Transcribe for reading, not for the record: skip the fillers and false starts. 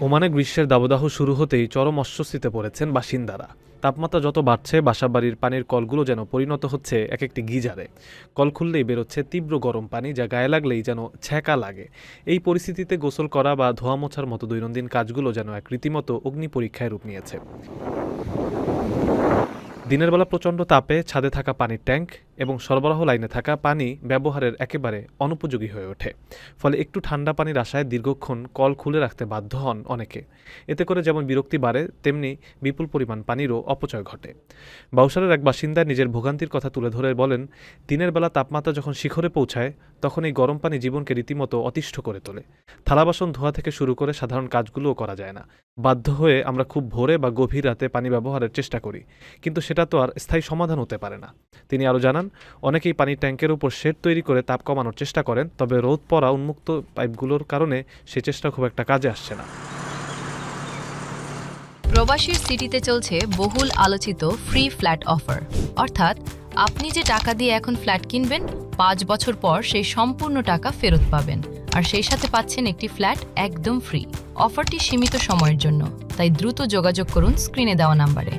ওমানে গ্রীষ্মের দাবদাহ শুরু হতেই চরম অস্বস্তিতে পড়েছেন বাসিন্দারা। তাপমাত্রা যত বাড়ছে বাসাবাড়ির পানির কলগুলো যেন পরিণত হচ্ছে এক একটি গিজারে। কল খুললেই বেরোচ্ছে তীব্র গরম পানি, যা গায়ে লাগলেই যেন ছ্যাঁকা লাগে। এই পরিস্থিতিতে গোসল করা বা ধোয়া মোছার মতো দৈনন্দিন কাজগুলো যেন এক রীতিমতো অগ্নি পরীক্ষায় রূপ নিয়েছে। দিনের বেলা প্রচণ্ড তাপে ছাদে থাকা পানির ট্যাঙ্ক এবং সরবরাহ লাইনে থাকা পানি ব্যবহারের একেবারে অনুপযোগী হয়ে ওঠে। ফলে একটু ঠান্ডা পানির আশায় দীর্ঘক্ষণ কল খুলে রাখতে বাধ্য হন অনেকে। এতে করে যেমন বিরক্তি বাড়ে, তেমনি বিপুল পরিমাণ পানিরও অপচয় ঘটে। বাউসারের এক বাসিন্দা নিজের ভোগান্তির কথা তুলে ধরে বলেন, দিনের বেলা তাপমাত্রা যখন শিখরে পৌঁছায় তখন এই গরম পানি জীবনকে রীতিমতো অতিষ্ঠ করে তোলে। থালা বাসন ধোয়া থেকে শুরু করে সাধারণ কাজগুলোও করা যায় না। বাধ্য হয়ে আমরা খুব ভোরে বা গভীর রাতে পানি ব্যবহারের চেষ্টা করি, কিন্তু সেটা তো আর স্থায়ী সমাধান হতে পারে না। তিনি আরও জানান, অনেকেই পানির ট্যাঙ্কের উপর শেড তৈরি করে তাপ কমানোর চেষ্টা করেন, তবে রোদ পড়া উন্মুক্ত পাইপগুলোর কারণে সে চেষ্টা খুব একটা কাজে আসছে না। প্রবাসীর সিটিতে চলছে বহুল আলোচিত ফ্রি ফ্ল্যাট অফার, অর্থাৎ আপনি যে টাকা দিয়ে এখন ফ্ল্যাট কিনবেন 5 বছর পর সেই সম্পূর্ণ টাকা ফেরত পাবেন, আর সেই সাথে পাচ্ছেন একটি ফ্ল্যাট একদম ফ্রি। অফারটি সীমিত সময়ের জন্য, তাই দ্রুত যোগাযোগ করুন স্ক্রিনে দেওয়া নাম্বারে।